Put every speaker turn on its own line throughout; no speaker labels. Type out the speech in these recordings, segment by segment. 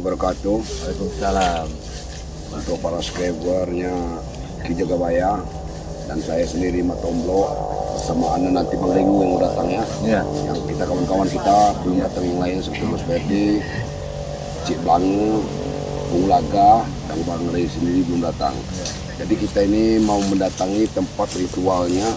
wabarakatuh.
Waalaikumsalam.
Untuk para subscribernya Ki Jagabaya dan saya sendiri Matomblo bersama Anda nanti Bang Regu yang datang ya.
Ya.
Yang kita kawan-kawan kita belum datang yang lain seperti Mas Ferdi, Cik Blange, Bung Laga, dan Bang Rey sendiri belum datang. Jadi kita ini mau mendatangi tempat ritualnya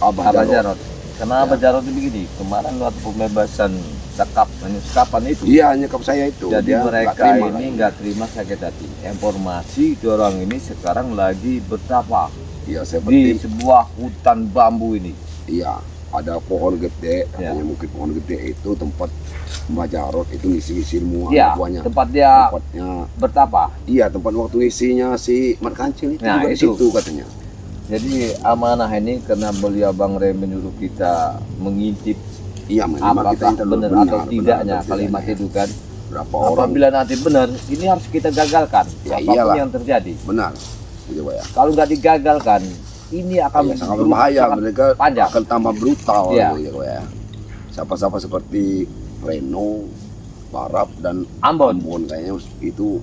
Abah Jarot.
Karena Abah Jarot itu begini, kemarin waktu pembebasan sekapan itu.
Iya, nyekap saya itu.
Jadi
Dia
mereka
nggak terima,
ini
kan?
nggak terima sakit hati. Informasi orang ini sekarang lagi bertapa
Iya,
di
seperti
sebuah hutan bambu ini.
iya, ada pohon gede,
Ya.
katanya mungkin pohon gede itu tempat Mbah Jarot itu ngisi-ngisi semua
Iya,
buahnya.
tempat dia
Tempatnya,
bertapa.
iya tempat waktu ngisinya si Mat Kancil itu
Nah,
juga di
itu.
situ katanya.
Jadi amanah ini karena beliau Bang Rey menyuruh kita mengintip
Iya, memang kita
apakah
yang terlalu
benar atau tidaknya kalimat itu kan.
Berapa orang?
Apabila nanti benar, ini harus kita gagalkan.
Ya,
apapun
iyalah.
yang terjadi.
Benar, coba ya.
Kalau nggak digagalkan, ini akan
Ya, sangat berbahaya,
sangat
mereka
panjang.
akan tambah brutal.
Iya.
Gitu, ya. Siapa-siapa seperti Reno, Barap dan
Ambon.
kayaknya itu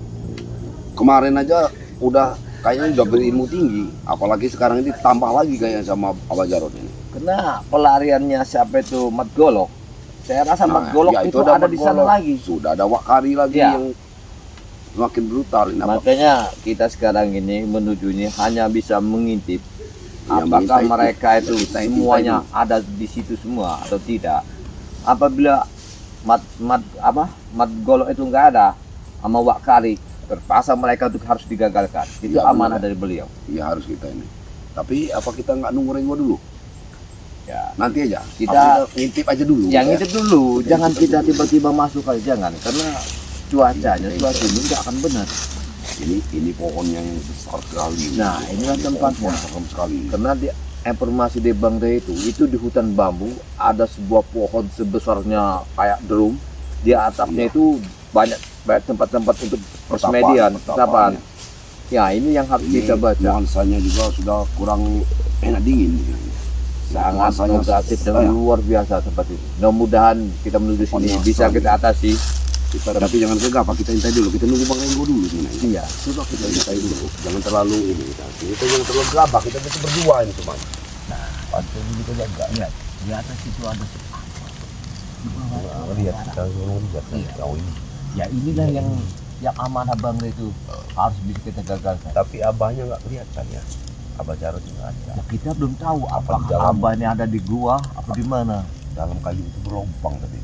kemarin aja udah kayaknya udah berilmu tinggi, apalagi sekarang ini tambah lagi kayaknya sama Abah Jarot ini.
Karena pelariannya siapa itu Mat Golok. Saya rasa Mat
Nah,
Golok
ya,
itu ada di sana
Golok.
lagi.
Sudah ada Wakari lagi
Ya.
yang semakin brutal ini.
Makanya kita sekarang ini menuju ini hanya bisa mengintip
Ya,
apakah
minta
mereka itu
Minta
semuanya ada di situ semua atau tidak. Apabila Mat Golok itu nggak ada sama Wakari, terpaksa mereka itu harus digagalkan. Itu
Ya,
amanah
benar.
dari beliau.
Iya, harus kita ini. Tapi apa kita nggak nunggu Renggo dulu?
Ya.
Nanti aja.
Kita-
Apa kita ngintip aja dulu.
Yang
ya?
itu dulu,
Kita
jangan
ngintip
kita
dulu.
tiba-tiba masuk aja, jangan, karena cuacanya ini nggak akan benar.
Ini pohon yang besar sekali.
Nah, inilah tempatnya.
Pohon serem sekali.
Karena di informasi di Bang Rey itu di hutan bambu ada sebuah pohon sebesarnya kayak drum, di atapnya itu banyak tempat-tempat untuk persmedian, pertapaan. Ya, ini yang harus
Ini
kita baca.
nuansanya juga sudah kurang enak dingin.
Sangat
Nuansanya
negatif dan
saya.
luar biasa tempat itu. Mudah-mudahan kita menuju sini
Pokoknya
bisa
sekali.
kita atasi.
Tapi jangan gegabah, kita intai dulu. Kita nunggu Bang Renggo dulu sebenarnya.
Iya.
Coba kita intai dulu. Jangan terlalu ini. Kita jangan terlalu gegabah. Kita berdua ini cuma.
Pantai ini kita jaga. Lihat, di atas itu ada
Lihat kita lihat
Iya.
jauh ini.
ya inilah yang amanah Bang Rey itu harus bisa kita gagalkan.
Tapi abahnya nggak kelihatan ya. Abah Jarot juga ada.
Ya, kita belum tahu
Apa
apakah
di dalam?
abahnya ada di gua apa di mana.
Dalam kayu itu berlubang tadi.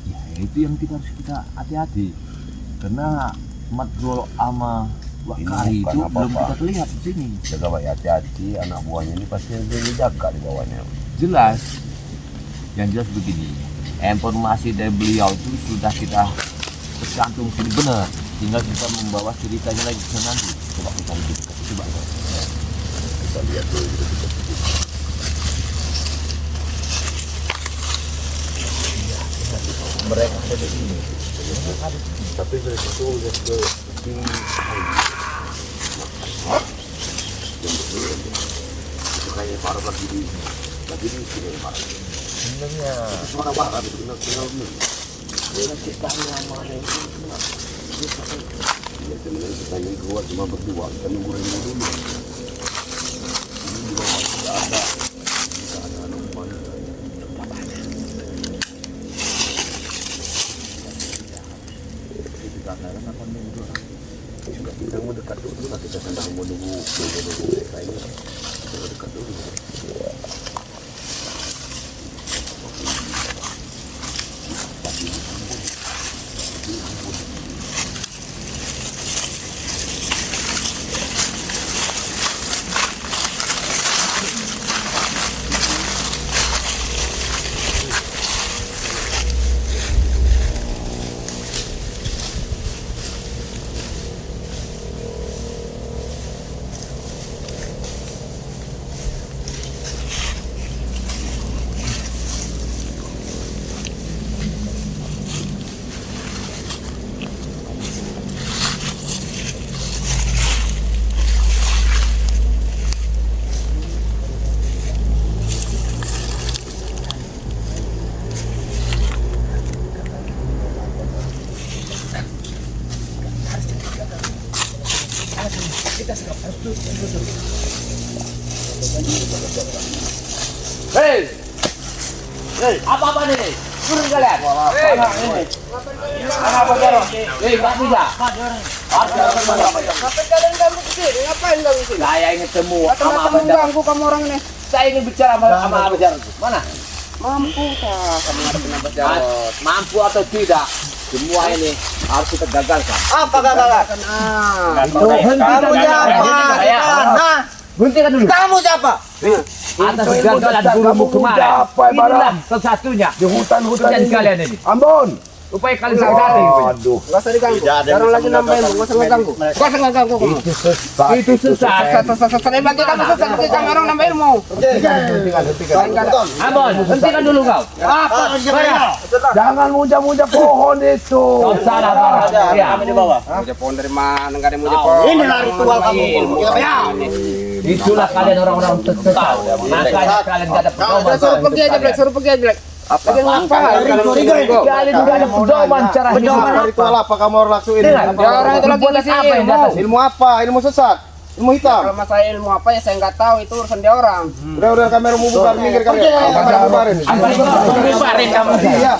Ya, itu yang kita harus hati-hati. Karena Mat Golok sama Wakari
Ini
itu
bukan
belum
apa-apa.
kita lihat di sini.
Jaga baik hati-hati. Anak buahnya ini pasti dia jaga di bawahnya.
Jelas. Yang jelas begini. Informasi dari beliau itu sudah kita tercantum sini benar. Tinggal kita membawa ceritanya lagi ke nanti.
Coba kita lebih dekat. Coba. Kita lihat dulu.
Mereka ada di sini.
Tapi dari situ lihat ke di itu kayak parah lagi di sini parah.
Sebenarnya
Itu suara barat itu tinggal ini.
kita yang mana itu
Ya sebenarnya kita yang keluar cuma berdua. Kita nunggu Renggo dulu. Ini di bawah tidak ada. Tidak ada anak buahnya. Juga kita mau dekat dulu lah, kita sedang menunggu mereka ini. Kita mau dekat dulu.
Hei, apa ini? Turun kalian. Apa jalan? Nggak bisa.
Ngapain kalian ganggu kesini? Ngapain ganggu kesini?
Saya ingin temu sama
Kamu ganggu kamu orang ini.
Saya ingin bicara sama Abah Jarot. Mana?
Mampu kah kamu ngadepin Abah Jarot?
Mampu atau tidak? Semua ini harus kita gagalkan.
Apa gagalan? Kamu siapa?
Hentikan dulu.
Kamu siapa?
Atas kegagalan gurumu kemarin. Inilah satu-satunya
Di hutan-hutan
ujian
ini.
kalian ini.
Ambon.
Upaya kalian sakit hati.
Aduh.
Gak usah diganggu. Sekarang lagi nambahin, gak usah ngeganggu. Gak usah ngeganggu kamu.
Itu sesat.
Saya bagi kamu sesat, bagi kamu orang nambahin mau.
Ambon, hentikan dulu kau.
Apa?
Jangan muja-muja pohon itu.
Kau salah Barah. Ya.
di bawah. Muja pohon dari mana? Enggak ada muja pohon. Ini ritual kamu.
Itulah kalian orang-orang sesat. Makanya kalian gak ada pedoman.
Suruh pergi aja, Black. Suruh pergi aja, Black. Lagi ngapa?
Kalian juga ada pedoman cara hidup.
Ritual apa kamu harus lakuin?
Ya orang itu lagi kasih
apa yang di atas?
Ilmu apa? Ilmu sesat? Ilmu hitam?
Kalau masalah ilmu apa ya saya nggak tahu, itu urusan dia orang.
Udah kamera mau bubar, minggir kalian. Kamera bubarin.
Bubarin kamu.
Iya.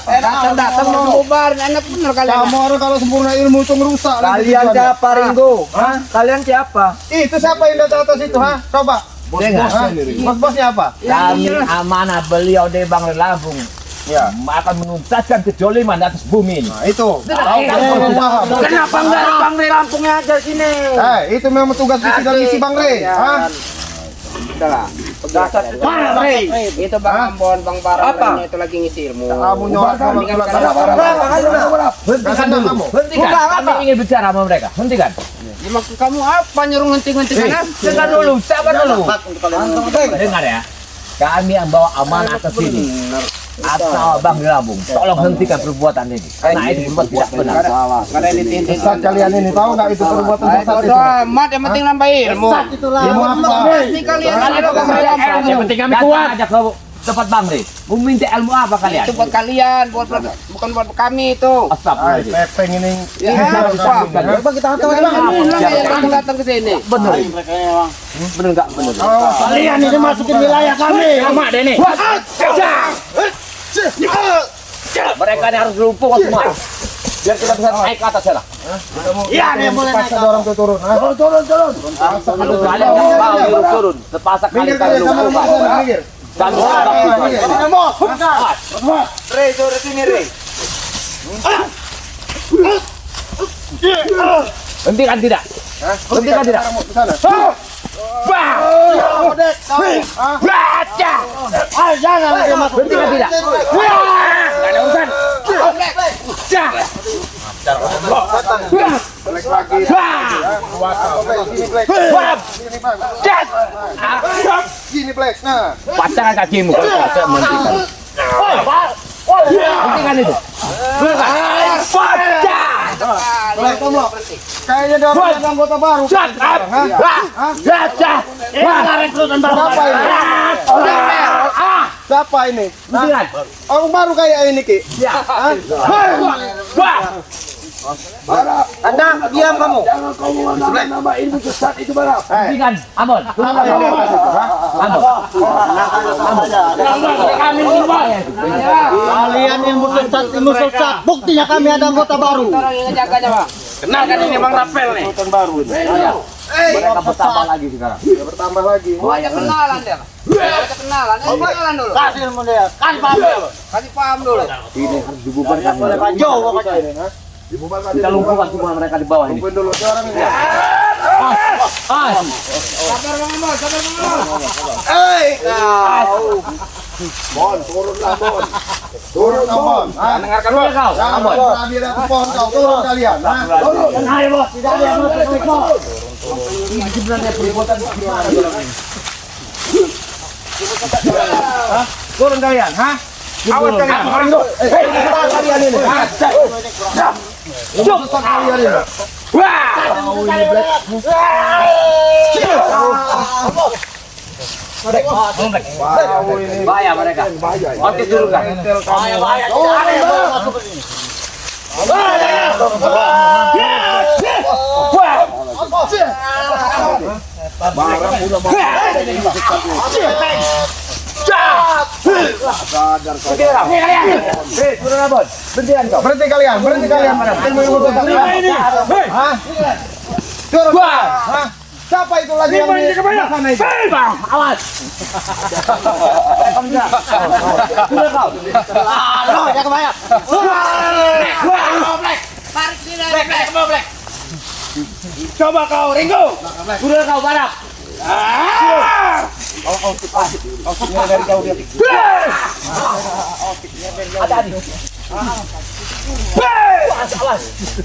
Datang mau bubarin, enak bener kalian.
Kamu orang kalau sempurna ilmu itu ngerusak.
Kalian siapa, Ringo? Hah? Kalian siapa?
Itu siapa yang di atas itu, ha? Coba. Bos-bosnya apa?
Kami amanah beliau di Bang Lampung.
Ya.
Akan menuntaskan kejoliman di atas bumi ini.
Nah, itu. Kamu paham.
Kenapa enggak Bang Re Lampungnya aja sini?
Itu memang tugas misi dan misi Bang Re. Ha?
Udahlah.
Mana Re?
Itu Bang Ambon, Bang Barang itu lagi ngisi ilmu.
Kamu nyorak sama
Hentikan dulu. Hentikan. Kami ingin bicara sama mereka. Hentikan.
Ya, maksud kamu apa nyuruh ngenti-ngentikan?
Dengar dulu. Sabar dulu. Dengar ya. Kami yang bawa amanah ke sini. Asal Bang di Lampung, tolong hentikan perbuatan ini. Karena itu perbuatan tidak benar.
Nggak ada ditintin.
Sesat kalian ini, tahu nggak itu perbuatan sesat itu?
Bodoh amat, yang penting nambah ilmu.
Ilmu apa?
Pasti kalian
Kalian
ada Bang Lampung.
yang penting kami kuat. Aja ke tempat Bang Re. Meminta ilmu apa kalian?
Itu buat kalian, bukan buat kami itu.
Astagfirullahaladzim.
Pepeng ini.
Ya, apa?
Kita tahu
Yang datang ke sini.
Bener. Bener nggak? Bener.
kalian ini masukin wilayah kami.
Sama deh nih. Mereka ini harus lumpuh semua. Biar kita bisa naik ke atas sana.
Iya, dia boleh naik. Ada orang tuh turun. Turun.
Kalian yang mau turun. Terpaksa
Minggir
kalian
kalian,
lumpuh.
minggir.
Kami
Re, suruh sini, Re.
hentikan tidak? Hentikan tidak? Bah! Baca! Hentikan tidak? Nggak ada urusan. Cah!
Black lagi. Sini Black.
Wah! Cah!
Sini Black. Nah.
Patahkan kakimu kalau kau tidak menghentikan. Hentikan itu. Baca!
Black kamu. Kayaknya dia orang anggota baru.
Shut up! Baca!
Siapa ini? Siapa ini?
Hentikan!
Orang baru kayak ini, Ki.
Wah!
Anda diam kamu.
Jangan kau mengandalkan nama ilmu sesat itu barang.
Hentikan! Ambon!
Apa yang di atas itu, ha?
Ambon! Kami semua!
Kalian ilmu sesat. Buktinya kami ada anggota baru.
Orang yang ngejaganya, Bang.
Kenalkan ini Bang Rapel nih.
Mereka bertambah lagi sekarang.
Dia bertambah lagi.
Mau aja kenalan dia. Aja kenalan. Kenalan dulu.
Kasih ilmu dia. Kan paham.
Kasih paham dulu.
Ini harus dibubarkan.
Jauh pokoknya ini.
Dibubarkan
Kita lumpuhkan semua mereka di bawah ini.
Lumpuhin dulu tuh orang ini.
Sabar Bang Ambon, sabar Bang Ambon.
Bon, turunlah Bon. Turun kau Bon. Ha?
Dengarkan
Keluar kau!
Jangan
Ambon!
berani di atas pohon kau. Turun kalian. Ha? Turun.
Hai bos, tidak ada yang masuk Eko.
Ini sebenarnya perbuatan gimana?
Turun kalian. Ha? Awas kalian. Hei, kalian ini. Ha? Cuk. Kalian ini.
Bahaya mereka. Oke dulu kan.
Bahaya.
Wah!
Barang udah mau. Sadar kau.
Berhenti kalian. Ilmu sesat. Hah? Turun. Hah? Siapa itu lagi yang di sana itu?
Awas. Ya kebaya. Tarik sini. Black. Coba kau, Ringo. Udah kau barak.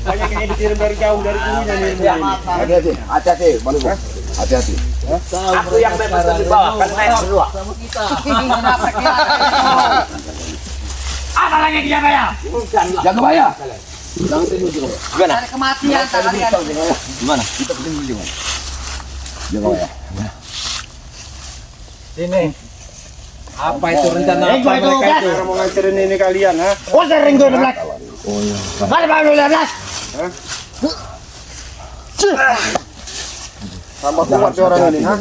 Banyak yang dikirim dari jauh dari gurunya nih.
Hati-hati, Bang. Hati-hati.
Aku yang bebas di bawah, kan saya berdua. Apa lagi dia kaya?
Jaga bayar. Jangan tidur juga.
Ada kematian kalian.
Gimana? Kita kesini juga. Jaga bayar.
Sini. Apa itu rencana
Ringo
apa
itu,
mereka
Blas.
itu? Mau ngancurin ini kalian, ha?
Usir Ringo di Black. Balik baru 15.
Tambah kuat si orang ini. Hah?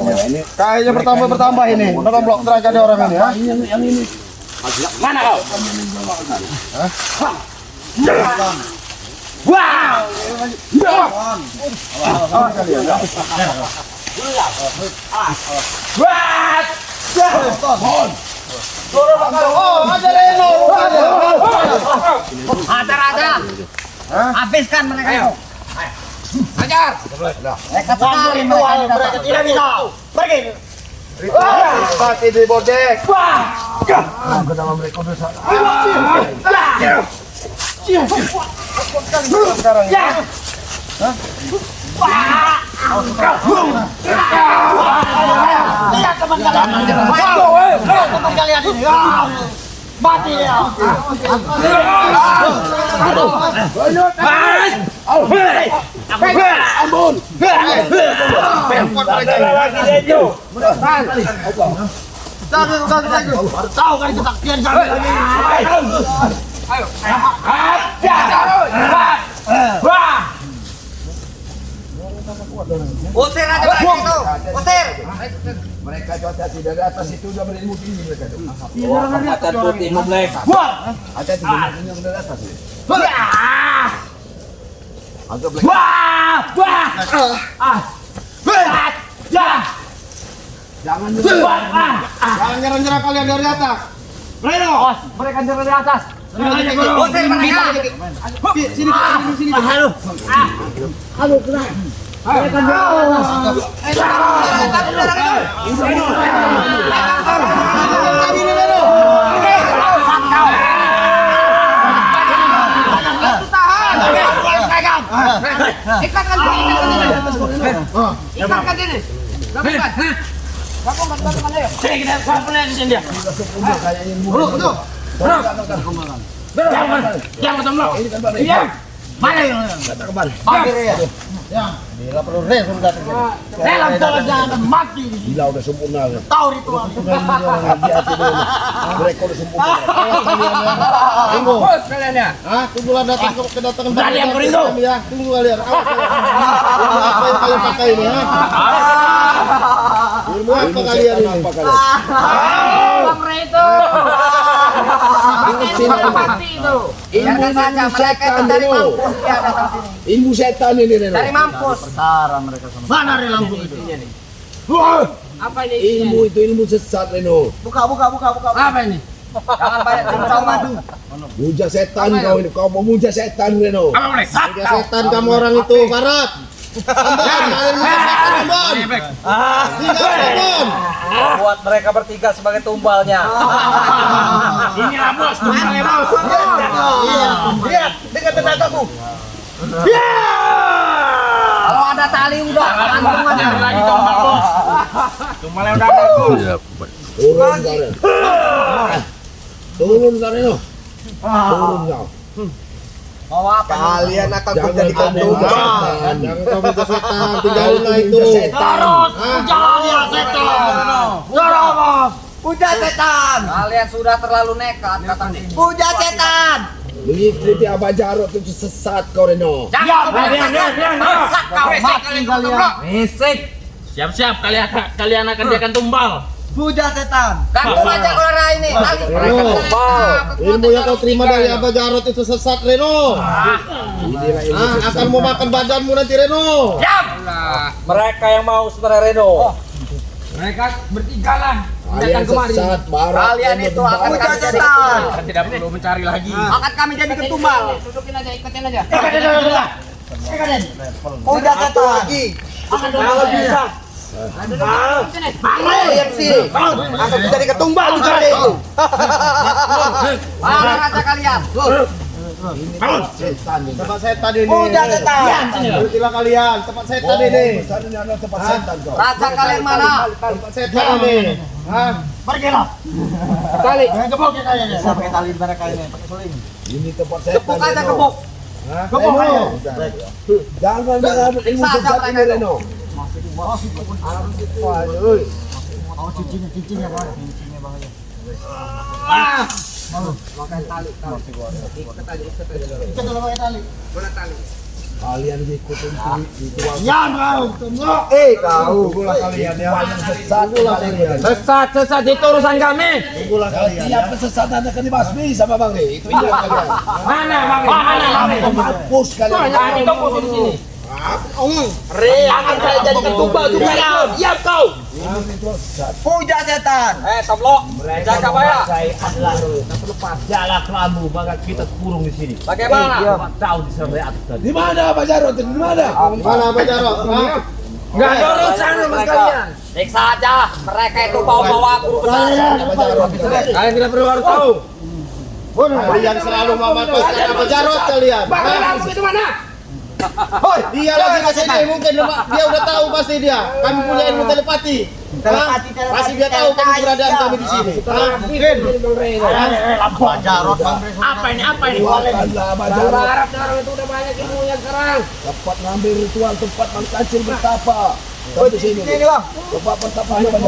Kayaknya bertambah ini. Berapa blok terakhir di orang ini? Hah?
Mana kau? Wow!
Oh, ada Reno.
Ada. Habiskan mereka itu. Ajar. Mereka sekali mereka tidak bisa. Pergi.
Pasti di bodek. Sekarang ya.
Lihat teman kalian. Teman kalian ini. Mati dia. Tahu kan kesaktian kami. Usir aja mereka itu. Usir.
Mereka hati-hati dari atas itu udah berilmu tinggi mereka itu.
Hati-hati Black.
Hati-hati yang dari atas itu. Agak black. Jangan
Jangan nyerang-nyerang kalian dari atas.
Reno, mereka nyerang dari atas. Usir mereka.
Sini.
Aduh, kena. Mereka Ikatkan sini. Sini kita kumpulin sini dia. Jangan ketemu. Diam. Mana yang?
Bila perlu Reno datang.
Dalam jangan mati.
Gila udah sempurna.
Tahu ritual.
Hati-hati dulu. Mereka udah sempurna.
Tunggu.
Kalian ya.
Hah? Tunggulah datang kedatangan
Berani yang Ringo.
ya. Tunggu kalian. Awas, ilmu apa yang kalian pakai ini? Hah? Ilmu apa kalian ini?
Bang Reto. Ini mati itu.
Ilmu
saja mereka itu dari mampus dia datang sini.
Ilmu setan ini Reno.
Dari mampus. Mana di lampu itu? Apa ini?
Ilmu itu ilmu sesat Reno.
Buka. Apa ini? Jangan banyak cincau madu.
Muja setan kau ini. Kau mau muja setan Reno.
Udah setan kamu orang itu, Karat. Ambon.
Buat mereka bertiga sebagai tumbalnya.
Inilah bos, tumbalnya bos.
Lihat, dengan tenagaku.
Kalau ada tali udah gantungannya.
Lagi tumbal bos. Tumbalnya udah bagus.
Turun Reno. Turun Reno. Turun kau.
Mau apa?
Kalian akan
Jangan
menjadikan
kau
tumbal.
Jangan kau minta setan, tinggalin itu.
Terus, jangan ya setan. Terus.
Puja setan.
Kalian sudah terlalu nekat datang sini. Puja setan.
Mengikuti Abah Jarot itu sesat kau Reno.
Jangan sesat kau mati kalian.
Misik.
Siap-siap kalian akan diakan tumbal.
Puja setan.
Ganggu aja kalau arah ini.
Ilmu yang kau terima dari Abah Jarot itu sesat, Reno. Akan memakan badanmu nanti, Reno.
Mereka yang mau saudara Reno.
Mereka bertiga lah.
Kalian sesat,
Kalian itu akan kami setan.
Tidak perlu mencari lagi.
Akan kami jadi ketumbal. Dudukin aja, ikutin aja. Puja setan lagi.
Kalau bisa.
Ayo yang sini. Akan jadi ketumbal juga deh itu. Mana raja kalian?
Tempat setan ini.
Puja setan.
Berhentilah kalian, tempat setan ini.
tempat setan kau.
Raja kalian mana?
Tempat setan ini. Hah?
Pergilah.
Tali.
Geboknya kayaknya.
Pakai tali mereka ini, pakai suling.
Ini tempat setan.
Tepuk aja kebuk.
Kebok ayo.
Jangan mengambil ilmu
Siksa
sesat
aja
ini,
mereka.
Reno.
Cincinnya bahaya.
Makan tali. Ikat aja.
Kita kalau pakai tali.
Mana tali?
Kalian diikutin ritual
Kau. Tunggulah kalian ya.
sesat kalian.
Sesat itu urusan kami.
Tunggulah kalian.
Tiap kesesatan akan dibasmi sama Bang Re. Itu ingat kalian.
Mana Bang?
Mampus kalian.
Kita posisi di sini. Akan saya jadikan tumbal juga. Diam kau.
Puja setan.
Toblok. Jaga bayar.
Jalan kelamu, maka kita kurung di sini.
Bagaimana?
Tahu di sana atas tadi.
Di mana Pak Jarot? Di mana?
Mana Abah Jarot? Hah?
Enggak ada urusan sama sekalian.
Periksa aja. Mereka itu bawa-bawa guru besar.
Kalian tidak perlu harus tahu.
Kalian selalu memanfaatkan Abah Jarot kalian.
Bang,
Hah?
langsung itu mana?
Hoi, dia lagi ke sini mungkin dia udah tahu pasti dia. Kami punya ilmu telepati. Hah? Pasti dia tahu kan keberadaan kami di sini. Hah? Mungkin. Abah Jarot, Bang Re.
Apa ini?
Bukanlah Pak Jarot.
Arab sekarang itu udah banyak ilmunya sekarang.
Tempat ngambil ritual tempat Bang Kancil bertapa. Sampai di sini.
Bang.
Tempat pertapaan Pak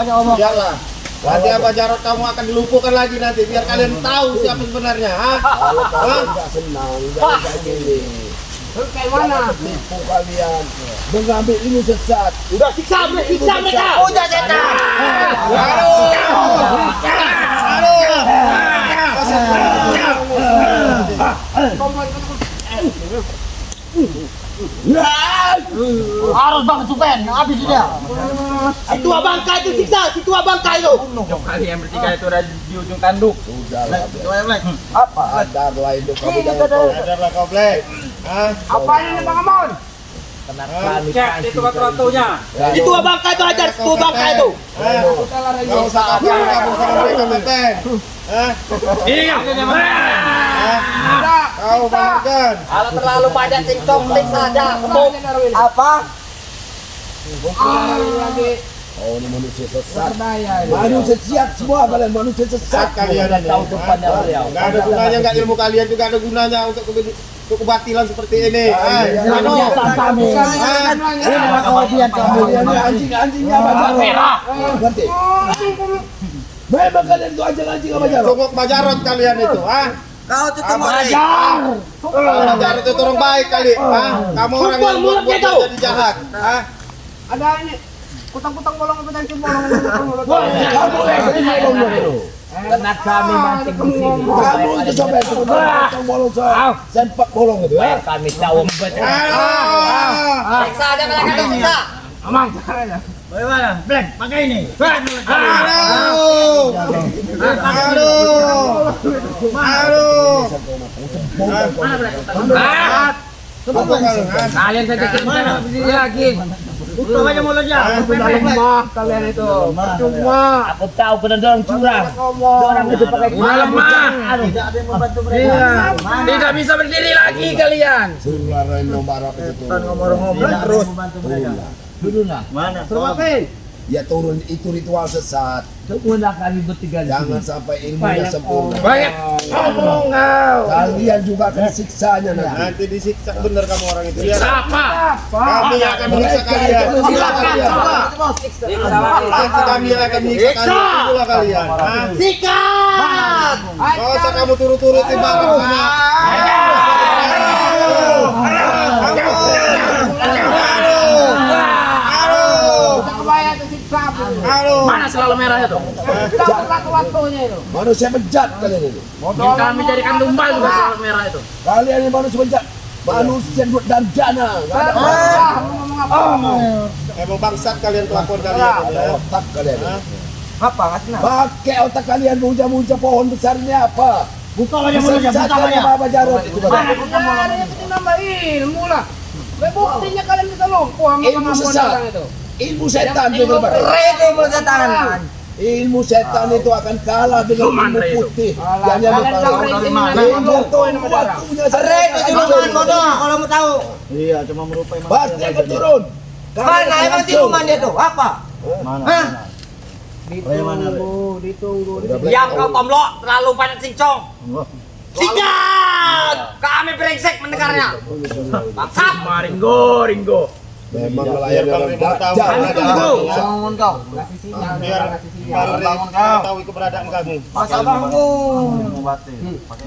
Jarot.
Biarlah. Nanti Abah Jarot kamu akan dilumpuhkan lagi nanti biar kalian tahu siapa sebenarnya. Hah?
Kalau kalian nggak senang, jangan kayak gini.
Kayak mana?
Tipu kalian mengambil ilmu sesat.
Udah siksa mereka.
Puja setan.
Harus bang supen, habis dia. Si tua bangka itu siksa, si tua bangka itu. Kalian bertiga itu ada di ujung tanduk.
Sudahlah. Apa? Sadarlah hidup kamu jangan kau.
Sadarlah kau Black. Hah?
Apa ini Bang Amon?
Cek itu batu-batunya.
Itu
Si tua bangka itu ajar, si tua bangka itu.
Kau usah kabur sama mereka Benteng. Hah?
Iya.
Kau bangun.
Kalau terlalu banyak cincong siksa aja. Kebuk. Apa?
Oh ini manusia sesat. Manusia sesat semua kalian manusia sesat.
Kalian ini.
Tahu tempatnya beliau.
Enggak ada gunanya, enggak ilmu kalian juga ada gunanya untuk kebatilan seperti ini.
Anjing-anjingnya Pak Jarot. Ngerti? Memang kalian itu anjing-anjing Pak Jarot.
Sungguh Pak Jarot kalian itu, ah.
Kau tuh tunggu.
Pak Jarot itu orang baik kali, ah. Kamu orang yang buat jadi jahat, ah.
Ada ini. Kutang-kutang bolong pedancing bolong.
Kamu yang bolong dulu.
Karena kami mancing di sini.
Kamu itu sampai potong bolong sempak bolong itu ya.
Kami tahu membaca.
Siksa aja mereka tuh siksa.
Bagaimana? Black, pakai ini.
Aduh.
Kalian saja kita di sini lagi. Tutup aja mulutnya. Lemah kalian itu. Cuma.
Aku tahu kena dorong curang. Dorong itu pakai
Lemah.
Tidak ada yang membantu mereka.
Tidak bisa berdiri lagi kalian.
Suruh Reno Barat itu.
Ngomong-ngomong terus.
dulu nah.
Mana?
Ya turun itu ritual sesat.
Semuanya kami bertiga di
Jangan
sini.
sampai ilmunya sempurna.
Banyak ngomong kau.
Kalian juga akan siksanya nanti.
Nanti disiksa bener kamu orang itu. Lihat.
Siapa?
Kami akan menyiksa kalian.
Silakan coba.
Nanti kami akan menyiksa kalian. Itulah kalian. Ah.
Sikat.
Gak usah kamu turut-turutin bareng sana.
kalau merah itu.
Waktu-waktunya itu.
Manusia bejat kalian ini.
Yang kami jadikan tumbal juga kalau merah itu.
Kalian ini manusia bejat. Manusia duit dan dana. Nggak ada
Ngomong apa?
Emang bangsat kalian kelakuan
Nggak
kalian.
ada otak kalian.
Apa kasih?
Pakai otak kalian muja-muja pohon besarnya apa?
Buka aja mulutnya, buka aja.
Apa Jarod itu?
Mana kita mau
Ada yang penting nambah ilmu lah. Buktinya kalian bisa lumpuh sama
Ilmu
kemampuan
sesat.
orang itu.
Ilmu setan itu Bang.
Ilmu setan.
Ilmu setan itu akan kalah dengan ilmu putih. Jangan
Kalian
lupa.
tahu dari mana?
Ilmu waktunya
Kalau mau tahu.
Iya, cuma merupai
pasti akan turun.
Mana emang siluman dia tuh? Apa? Hah?
Ditunggu.
Yang kau tomlok terlalu banyak cincong. Sikat! Kami brengsek mendengarnya. Bangsat.
Ringo.
Memang nelayan
Biar Bang
orang
Rimo tahu
dajjal.
keberadaan kamu.
Bangun kau.
Biar Bang Rimo tahu keberadaan kamu.
Masa bangun.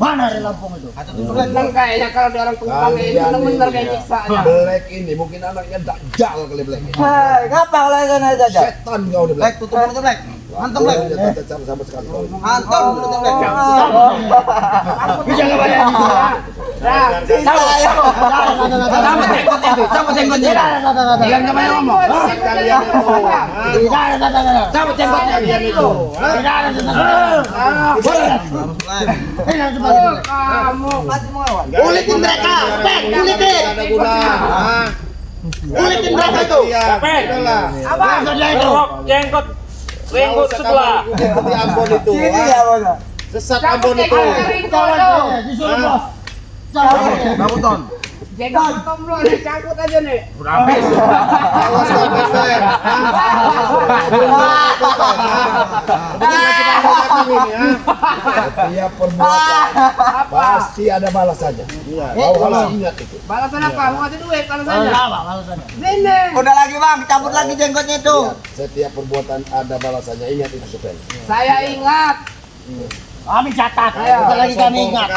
Mana ada Lampung itu?
Benar kayaknya kalau dia orang tukang ini benar-benar kayak nyiksanya.
Black ini mungkin anaknya dajjal kali Black ini.
Hei, ngapa lagi aja?
Setan kau nih Black.
Tutup mulut Black. Hantam Black.
Tidak cacat sama sekali kau.
Hantam mulut Black.
Jangan bayar gitu.
Cabut jenggotnya.
Jangan kebanyakan ngomong.
Kalian itu.
Cabut jenggotnya.
Kalian itu.
Kamu pasti mau lawan.
Ulitin mereka. Ulitin. Ada guna.
Ulitin mereka itu.
Udahlah.
Apa?
Jenggot.
Jenggot sebelah. Seperti Ambon itu.
Sini ya, Bang.
Sesat Ambon itu.
Disuruh bos.
Berapa ton?
Jenggot tomlo dicangkut aja nih.
Awas kau Pepe.
Setiap perbuatan pasti ada balasannya. Kau harus ingat itu.
Balasan apa? Mau ngasih duit balasannya.
Apa alasannya?
Sini. Udah lagi Bang, cabut lagi jenggotnya itu.
Setiap perbuatan ada balasannya. Ingat itu Supen.
Saya ingat.
Kami catat.
Ayo.
Kita lagi kami ingat.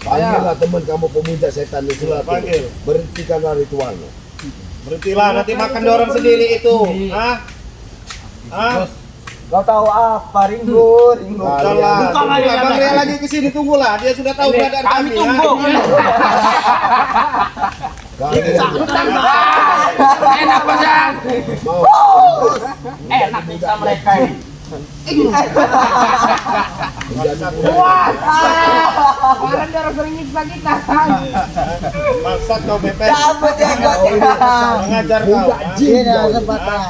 Panggillah teman kamu pemuja setan itu lah.
Panggil.
Berhentikanlah ritualnya.
Berhentilah nanti makan orang sendiri itu. Hah? Hah?
Kau tahu apa? Ringo.
Udahlah.
Bukan lagi,
Bang Ria lagi ke sini tunggulah. Dia sudah tahu keberadaan kami.
tunggu. Enak pasang.
Mau
Enak bisa mereka ini.
menjadi
Kuat. Orang dia harus sering nyiksa kita.
Bangsat kau Pepe.
Cabut jenggotnya.
Mengajar kau.
budak jin kau.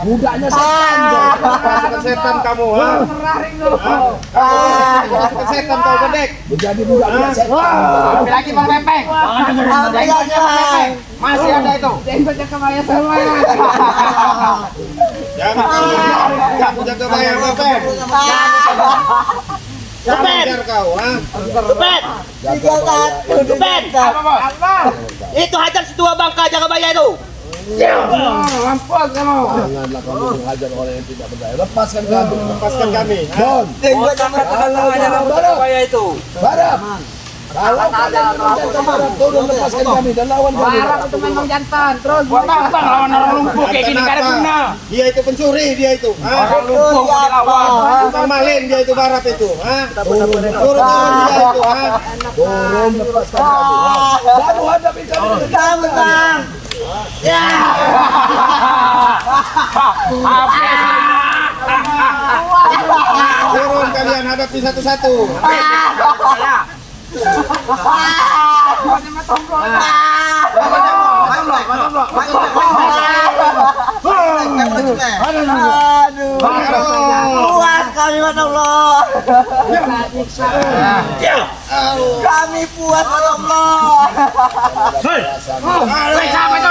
Budaknya setan kau.
Pasukan setan kamu. Hah?
Serah Ringo.
Pasukan setan kau bedek.
Menjadi budak setan.
Ambil lagi Bang Pepeng. Masih ada itu.
Jenggotnya kebaya semua ya.
Jangan jaga bayar Pepe. Mengajar kau. Hah?
Apa?
Itu hajar si tua bangka jaga bayar itu.
Mampus kamu.
Janganlah kamu menghajar orang yang tidak berdaya. Lepaskan kami.
Lepaskan kami.
Don. Barap. Kalau kalian mengejarkan barap, turun lepaskan kami dan lawan kami.
Barang itu memang jantan. Terus
Buat apa lawan orang lumpuh kayak gini
Kenapa?
kada guna.
Dia itu pencuri dia itu. Hah?
Orang lumpuh kok dilawan.
Tukang malin dia itu barat itu. Hah? Turun dia itu. Hah?
Turun lepaskan kami. Kamu hadapi kami.
Turun kalian hadapi satu-satu.
Puas kami Masya Allah. Kami puas Masya Allah.
Siapa itu?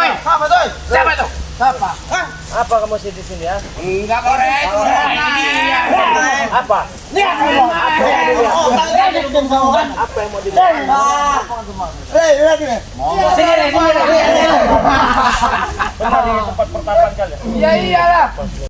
Siapa itu?
Apa kamu sih di sini ya?
Enggak boleh.
Apa?
Lihat dulu.
Apa yang mau di
Sini.
tempat pertapan kalian?
Ya iyalah.